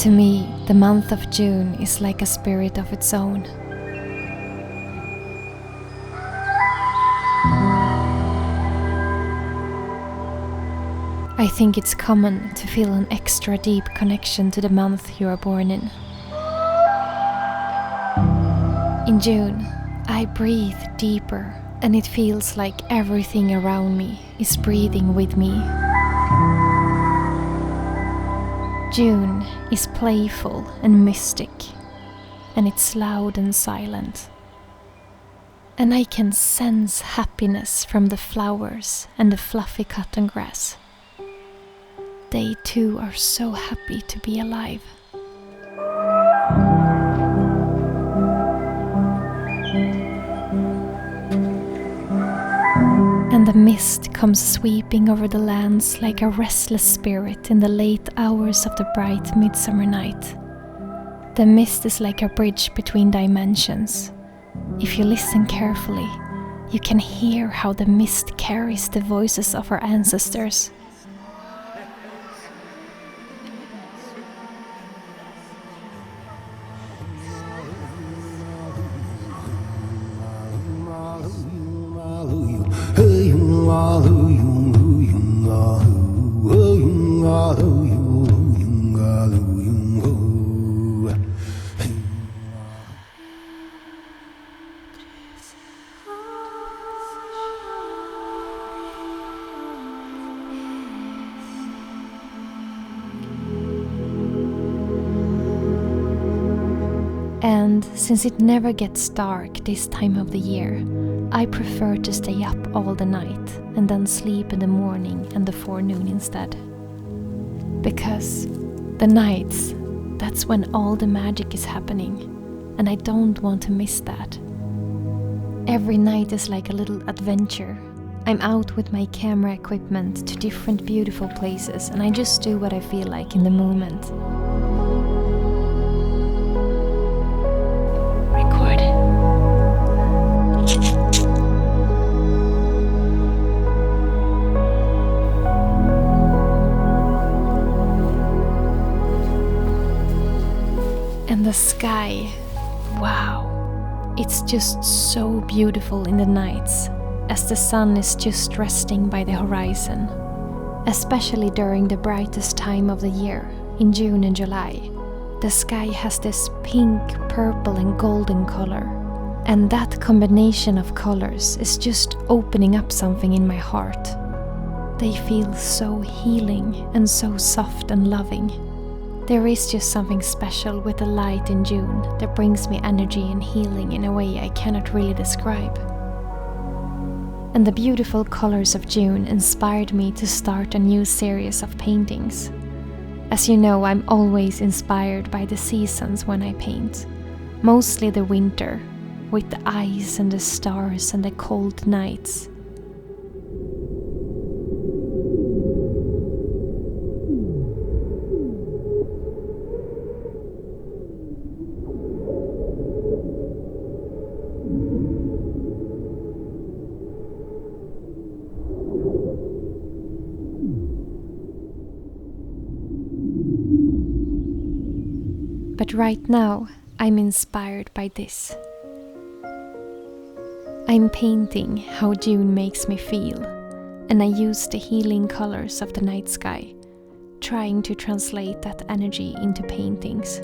To me, the month of June is like a spirit of its own. I think it's common to feel an extra deep connection to the month you are born in. In June, I breathe deeper, and it feels like everything around me is breathing with me. June is playful and mystic, and it's loud and silent. And I can sense happiness from the flowers and the fluffy cotton grass. They too are so happy to be alive. And the mist comes sweeping over the lands like a restless spirit in the late hours of the bright midsummer night. The mist is like a bridge between dimensions. If you listen carefully, you can hear how the mist carries the voices of our ancestors. And since it never gets dark this time of the year, I prefer to stay up all the night and then sleep in the morning and the forenoon instead. Because the nights, that's when all the magic is happening, and I don't want to miss that. Every night is like a little adventure. I'm out with my camera equipment to different beautiful places, and I just do what I feel like in the moment. And the sky, wow, it's just so beautiful in the nights, as the sun is just resting by the horizon, especially during the brightest time of the year, in June and July. The sky has this pink, purple and golden color, and that combination of colors is just opening up something in my heart. They feel so healing and so soft and loving. There is just something special with the light in June that brings me energy and healing in a way I cannot really describe. And the beautiful colors of June inspired me to start a new series of paintings. As you know, I'm always inspired by the seasons when I paint, mostly the winter, with the ice and the stars and the cold nights. But right now, I'm inspired by this. I'm painting how June makes me feel, and I use the healing colors of the night sky, trying to translate that energy into paintings.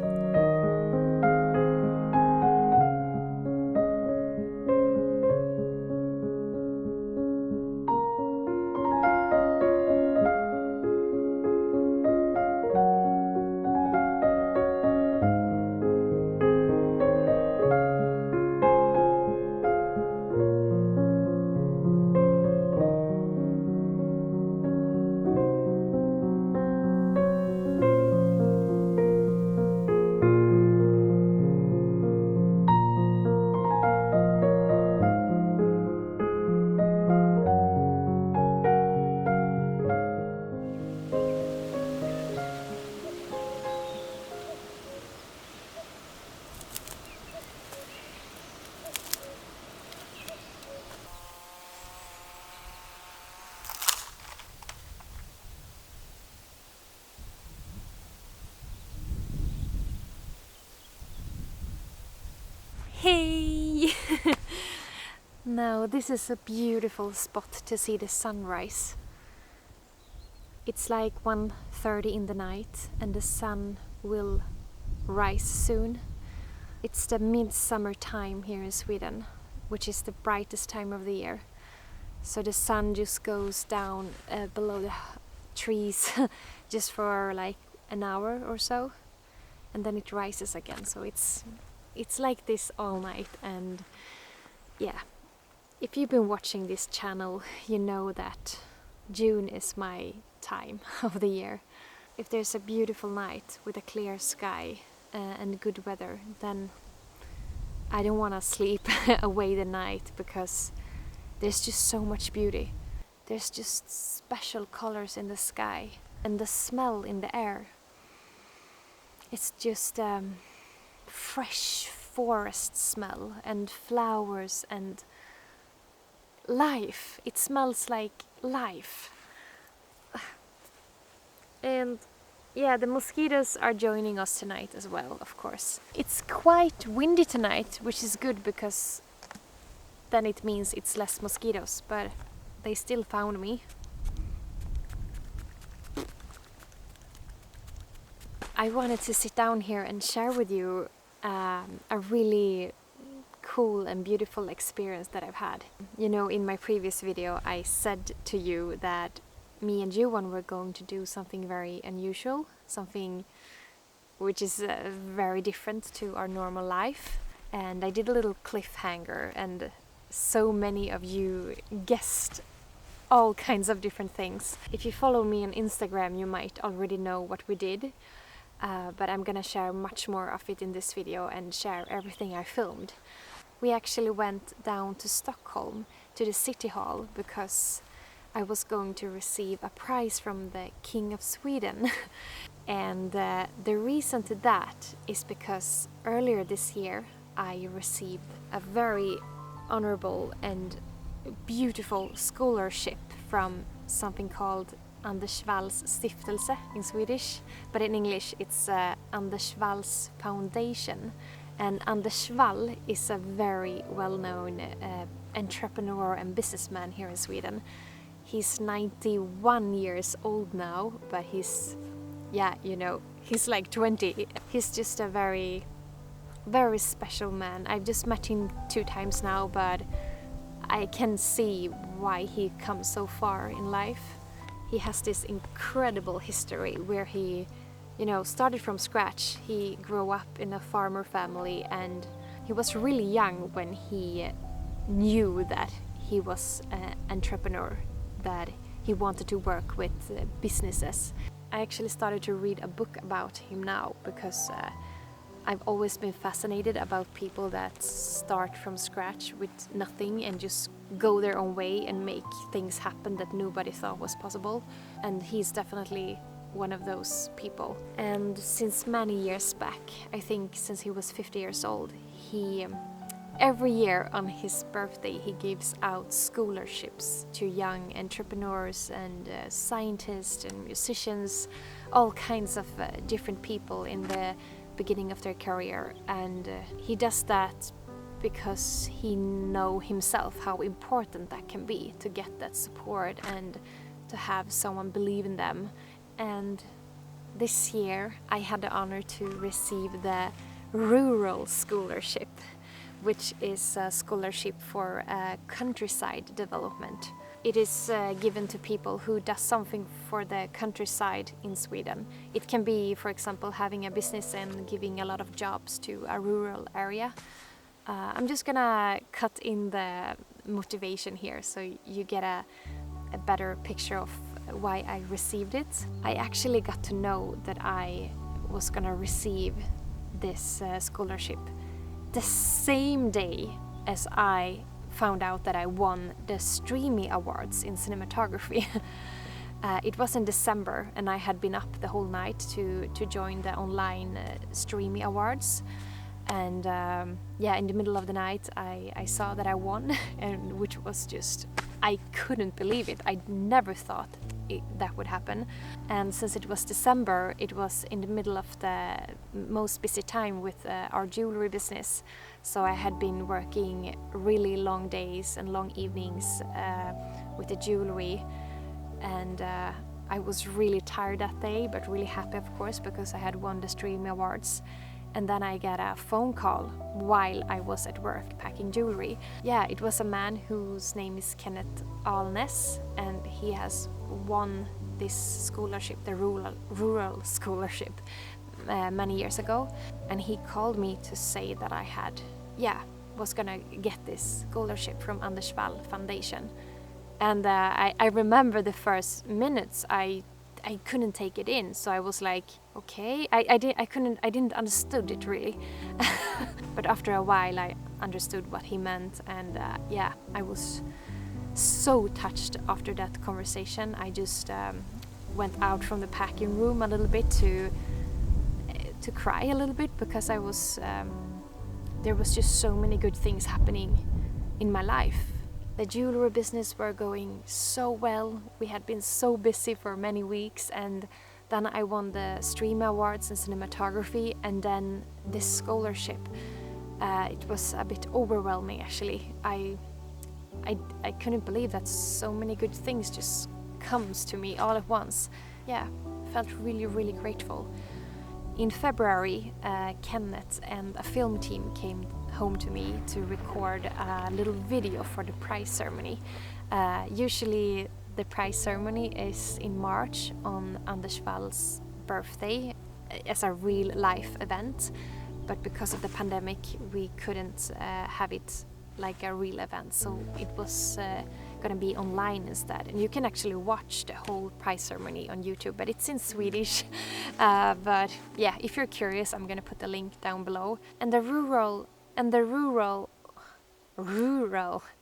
Hey! Now this is a beautiful spot to see the sunrise. It's like 1:30 in the night and the sun will rise soon. It's the midsummer time here in Sweden, which is the brightest time of the year. So the sun just goes down below the trees just for like an hour or so, and then it rises again. So it's like this all night. And yeah, if you've been watching this channel, you know that June is my time of the year. If there's a beautiful night with a clear sky and good weather, then I don't want to sleep away the night, because there's just so much beauty. There's just special colors in the sky, and the smell in the air. It's just fresh forest smell and flowers and life. It smells like life. And yeah, the mosquitoes are joining us tonight as well, of course. It's quite windy tonight, which is good, because then it means it's less mosquitoes, but they still found me. I wanted to sit down here and share with you a really cool and beautiful experience that I've had. You know, in my previous video I said to you that me and Johan were going to do something very unusual, something which is very different to our normal life. And I did a little cliffhanger, and so many of you guessed all kinds of different things. If you follow me on Instagram, you might already know what we did, but I'm gonna share much more of it in this video and share everything I filmed. We actually went down to Stockholm, to the city hall, because I was going to receive a prize from the King of Sweden. And the reason to that is because earlier this year I received a very honorable and beautiful scholarship from something called Anders Walls Stiftelse in Swedish, but in English it's Anders Walls Foundation. And Anders Wall is a very well-known entrepreneur and businessman here in Sweden. He's 91 years old now, but he's like 20. He's just a very, very special man. I've just met him 2 times now, but I can see why he comes so far in life. He has this incredible history where he, started from scratch. He grew up in a farmer family, and he was really young when he knew that he was an entrepreneur, that he wanted to work with businesses. I actually started to read a book about him now, because I've always been fascinated about people that start from scratch with nothing and just go their own way and make things happen that nobody thought was possible. And he's definitely one of those people. And since many years back, I think since he was 50 years old, he every year on his birthday he gives out scholarships to young entrepreneurs and scientists and musicians, all kinds of different people in the beginning of their career. And he does that because he knows himself how important that can be, to get that support and to have someone believe in them. And this year I had the honor to receive the Rural Scholarship, which is a scholarship for countryside development. It is given to people who does something for the countryside in Sweden. It can be, for example, having a business and giving a lot of jobs to a rural area. I'm just gonna cut in the motivation here so you get a better picture of why I received it. I actually got to know that I was gonna receive this scholarship the same day as I found out that I won the Streamy Awards in cinematography. It was in December, and I had been up the whole night to join the online Streamy Awards. And in the middle of the night I saw that I won, and which was just, I couldn't believe it. I never thought that would happen. And since it was December, it was in the middle of the most busy time with our jewelry business. So I had been working really long days and long evenings with the jewelry, and I was really tired that day, but really happy, of course, because I had won the Stream Awards. And then I got a phone call while I was at work packing jewelry. Yeah, it was a man whose name is Kenneth Alnes, and he has won this scholarship, the rural scholarship, many years ago. And he called me to say that I was gonna get this scholarship from Anders Wall Foundation. And I remember the first minutes I couldn't take it in, so I was like, okay, I didn't understood it really. But after a while I understood what he meant, and I was so touched after that conversation. I just went out from the packing room a little bit to cry a little bit, because I was there was just so many good things happening in my life. The jewelry business were going so well. We had been so busy for many weeks, and then I won the Stream Awards in cinematography, and then this scholarship. It was a bit overwhelming, actually. I couldn't believe that so many good things just comes to me all at once. Yeah, felt really, really grateful. In February, Kenneth and a film team came home to me to record a little video for the prize ceremony. Usually the prize ceremony is in March on Anders Wall's birthday as a real life event, but because of the pandemic we couldn't have it like a real event, so it was gonna be online instead. And you can actually watch the whole prize ceremony on YouTube, but it's in Swedish. But yeah, if you're curious, I'm gonna put the link down below. And the rural,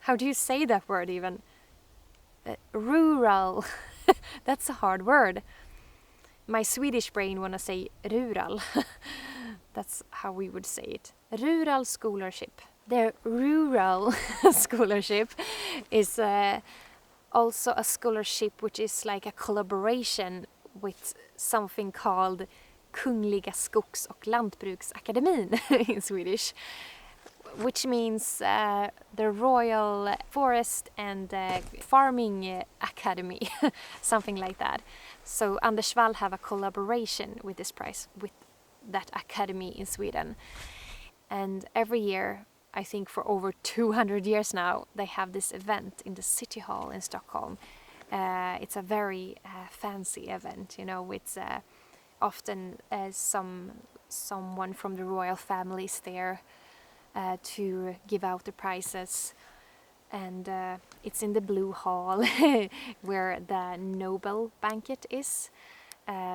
how do you say that word even? Rural, that's a hard word. My Swedish brain wanna say rural. That's how we would say it. Rural scholarship. The rural scholarship is also a scholarship which is like a collaboration with something called Kungliga Skogs- och Lantbruksakademin in Swedish, which means the Royal Forest and Farming Academy, something like that. So Anders Wall have a collaboration with this prize, with that academy in Sweden. And every year, I think for over 200 years now, they have this event in the City Hall in Stockholm. It's a very fancy event, you know, with often someone from the royal families there to give out the prizes. And it's in the Blue Hall where the Nobel banquet is.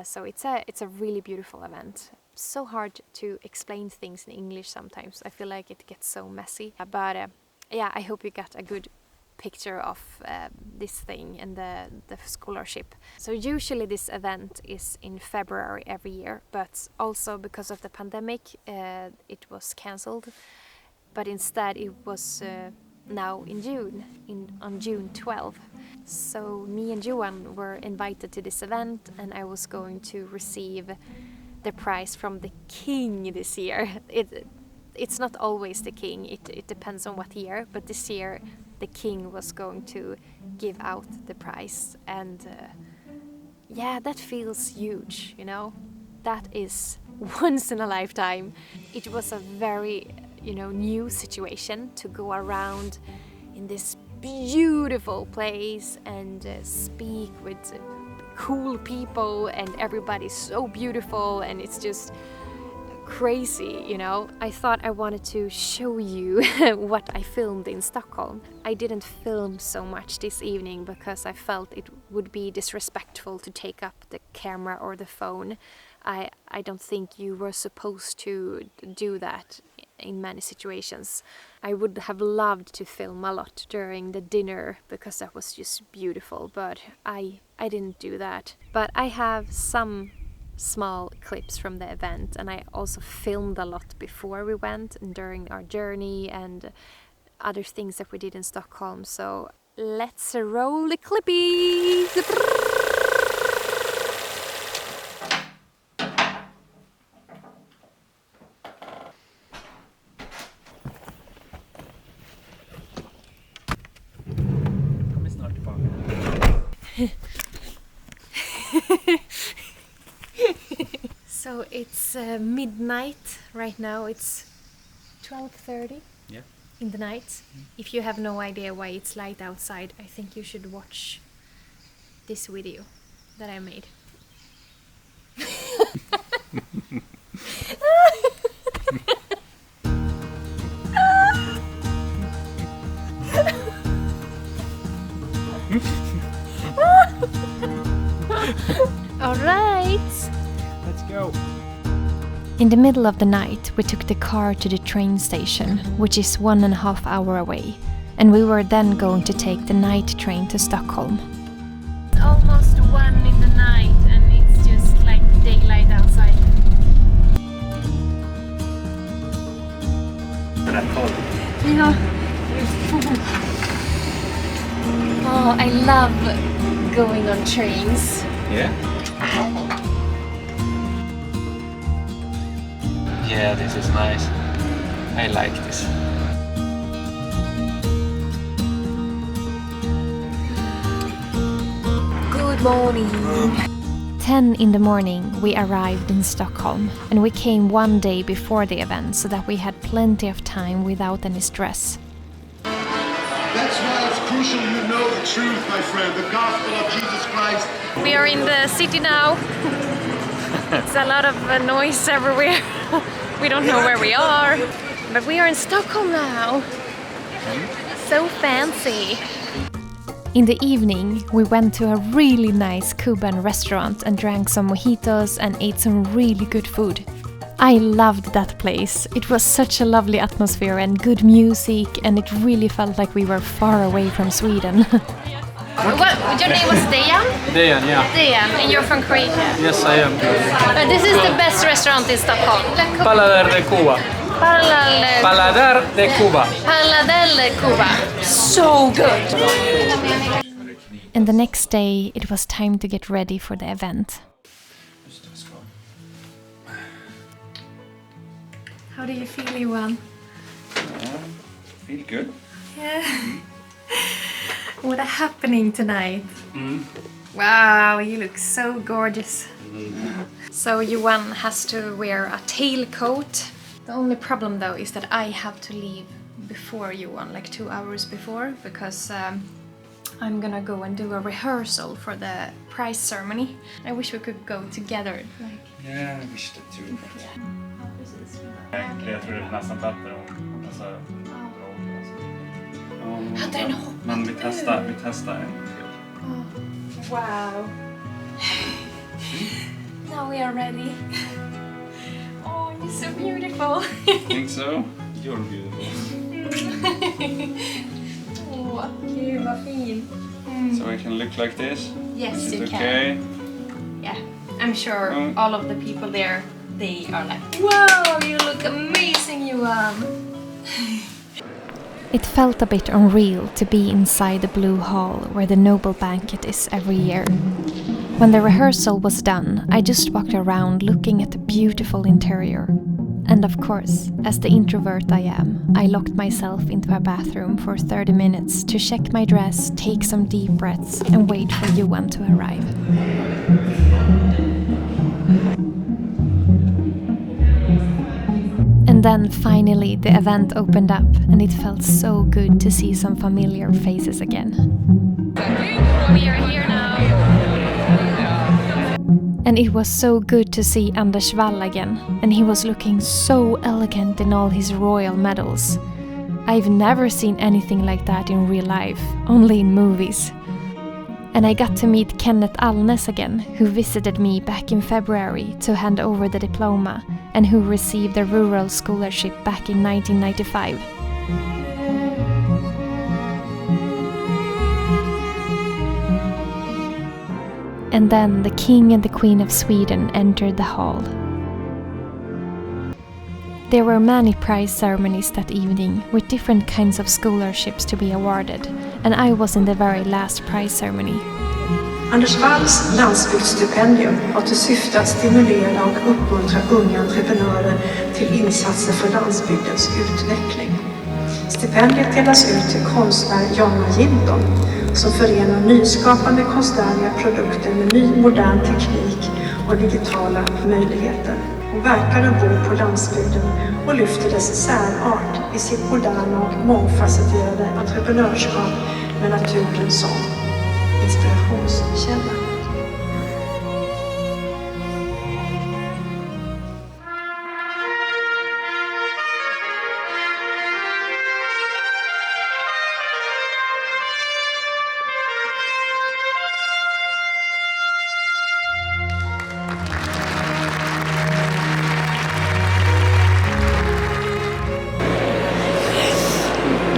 So it's a really beautiful event. So hard to explain things in English sometimes. I feel like it gets so messy. But I hope you got a good picture of this thing and the scholarship. So usually this event is in February every year, but also because of the pandemic it was cancelled. But instead it was now in June, on June 12th. So me and Johan were invited to this event, and I was going to receive the prize from the king this year. It's not always the king, it depends on what year, but this year the king was going to give out the prize, and that feels huge, you know. That is once in a lifetime. It was a very, new situation to go around in this beautiful place and speak with cool people, and everybody's so beautiful, and it's just crazy, you know. I thought I wanted to show you what I filmed in Stockholm. I didn't film so much this evening because I felt it would be disrespectful to take up the camera or the phone. I don't think you were supposed to do that in many situations. I would have loved to film a lot during the dinner because that was just beautiful, but I didn't do that. But I have some small clips from the event, and I also filmed a lot before we went and during our journey and other things that we did in Stockholm. So let's roll the clippies! So it's midnight right now. It's 12:30 in the night. If you have no idea why it's light outside, I think you should watch this video that I made. All right. Let's go. In the middle of the night, we took the car to the train station, which is 1.5 hours away, and we were then going to take the night train to Stockholm. It's almost 1 in the night, and it's just like daylight outside. Yeah. Oh, I love going on trains. Yeah? Yeah, this is nice. I like this. Good morning. 10 in the morning we arrived in Stockholm, and we came 1 day before the event so that we had plenty of time without any stress. That's why it's crucial you know the truth, my friend, the gospel of Jesus Christ. We are in the city now. It's a lot of noise everywhere. We don't know where we are, but we are in Stockholm now. So fancy. In the evening, we went to a really nice Cuban restaurant and drank some mojitos and ate some really good food. I loved that place. It was such a lovely atmosphere and good music, and it really felt like we were far away from Sweden. Your name was Dejan? Dejan, yeah. Dejan, and you're from Croatia? Yes, I am. This is the best restaurant in Stockholm. Paladar de Cuba. Paladar de Cuba. Paladar de Cuba. So good! And the next day, it was time to get ready for the event. How do you feel, Johan? Feel good. Yeah. What a happening tonight. Wow, you look so gorgeous. So Johan has to wear a tailcoat. The only problem though is that I have to leave before Johan, like 2 hours before, because I'm gonna go and do a rehearsal for the prize ceremony. I wish we could go together. Yeah, I wish that too. Yeah. Jag tror det är nästan bättre om alltså, men vi testar en till. Wow. Now we are ready. Oh, you're so beautiful. Think so? You're beautiful. Åh, gud vad fin. So I can look like this? Yes, you okay? can. Yeah, I'm sure all of the people there, they are like, wow, you look amazing, Johan. It felt a bit unreal to be inside the Blue Hall where the Noble Banquet is every year. When the rehearsal was done, I just walked around looking at the beautiful interior. And of course, as the introvert I am, I locked myself into a bathroom for 30 minutes to check my dress, take some deep breaths and wait for Johan to arrive. And then finally the event opened up and it felt so good to see some familiar faces again. We are here now. And it was so good to see Anders Wall again, and he was looking so elegant in all his royal medals. I've never seen anything like that in real life, only in movies. And I got to meet Kenneth Alnes again, who visited me back in February to hand over the diploma, and who received a rural scholarship back in 1995. And then the King and the Queen of Sweden entered the hall. There were many prize ceremonies that evening with different kinds of scholarships to be awarded, and I was in the very last prize ceremony. Anders Walls landsbygdsstipendium har till syfte att stimulera och uppmuntra unga entreprenörer till insatser för landsbygdens utveckling. Stipendiet delas ut till konstnär Jonna Jinton som förenar nyskapande konstnärliga produkter med ny modern teknik och digitala möjligheter. Hon verkar och bor på landsbygden och lyfter dess särart i sitt moderna och mångfacetterade entreprenörskap med naturen som inspirationskälla.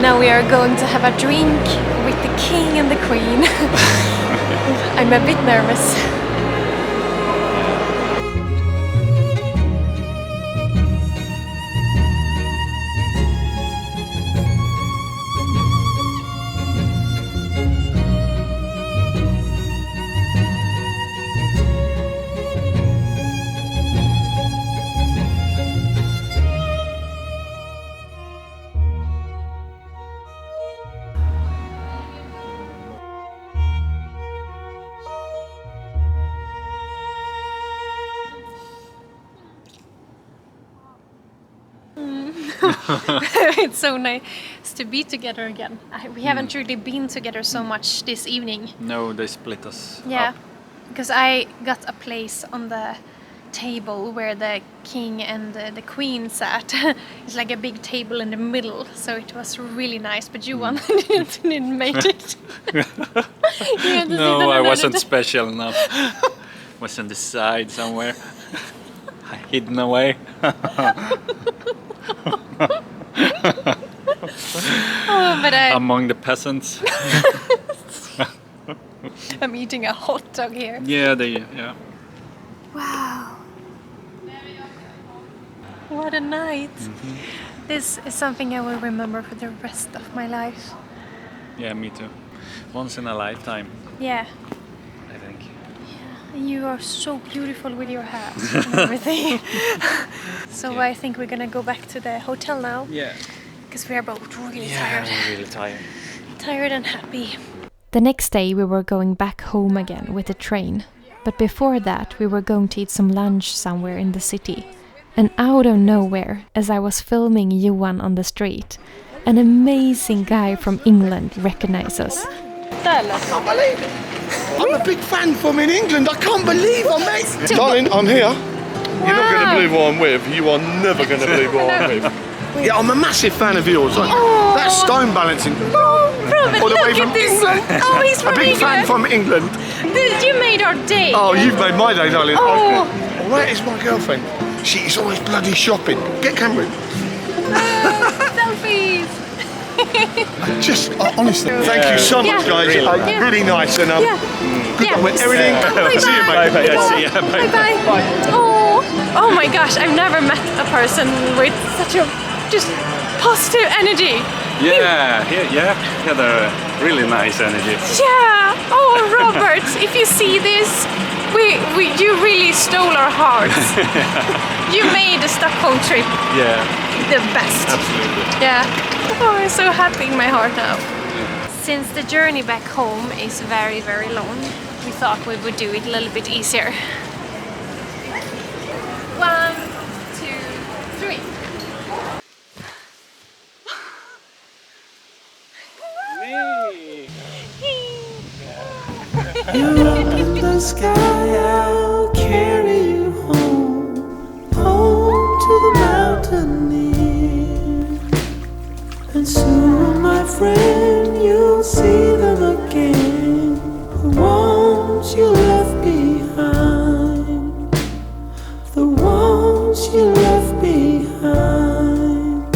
Now we are going to have a drink with the king and the queen. I'm a bit nervous. It's so nice to be together again. We haven't really been together so much this evening. No, they split us Yeah, up. because I got a place on the table where the king and the queen sat. It's like a big table in the middle, so it was really nice. But you didn't make it. You had to No, sit on I wasn't another- special enough. Was on the side somewhere. Hidden away. Oh, but Among the peasants. I'm eating a hot dog here. Yeah. Wow. What a night. This is something I will remember for the rest of my life. Yeah, me too. Once in a lifetime, Yeah. I think. You are so beautiful with your hair and everything. So Yeah. I think we're gonna go back to the hotel now. Yeah. Because we are both really Yeah, tired. I'm really tired. Tired and happy. The next day we were going back home again with the train. But before that we were going to eat some lunch somewhere in the city. And out of nowhere, as I was filming Johan on the street, an amazing guy from England recognized us. I can't believe it. I'm a big fan from in England. I can't believe I'm mate. Darling, I'm here. You're not going to believe who I'm with. You are never going to believe who I'm with. Yeah, I'm a massive fan of yours. That stone balancing. Robert, All the way look from at this! England. Oh, he's A from big fan England! from England. You made our day! Oh, you've made my day, darling. Oh. Where is my girlfriend? She's always bloody shopping. Get Cameron. Selfies! Just honestly, thank you so much, guys. Really. Really nice and Yeah. good luck with everything. Bye-bye. See you, mate. Bye-bye. Oh my gosh, I've never met a person with such a just positive energy. Yeah, he had a really nice energy. Yeah. Oh, Robert, if you see this, you really stole our hearts. You made the Stockholm trip Yeah, the best. absolutely. Yeah. Oh, I'm so happy in my heart now. Since the journey back home is very, very long, we thought we would do it a little bit easier. 1, 2, 3. You're up in the sky, I'll carry you home, home to the mountain near. And soon, my friend, you'll see them again, the ones you left behind, the ones you left behind.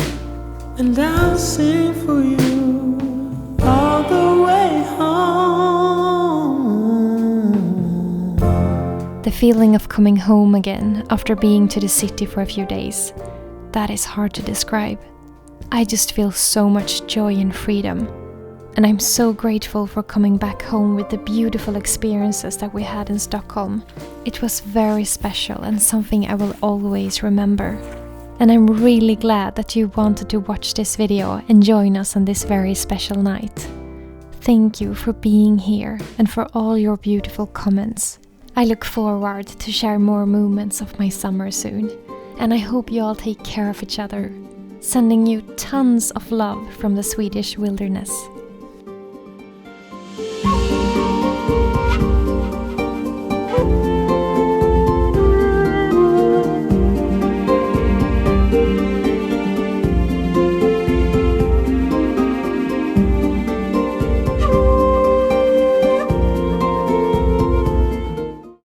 And I'll sing for you all the way home. The feeling of coming home again after being to the city for a few days, that is hard to describe. I just feel so much joy and freedom. And I'm so grateful for coming back home with the beautiful experiences that we had in Stockholm. It was very special and something I will always remember. And I'm really glad that you wanted to watch this video and join us on this very special night. Thank you for being here and for all your beautiful comments. I look forward to share more moments of my summer soon, and I hope you all take care of each other. Sending you tons of love from the Swedish wilderness.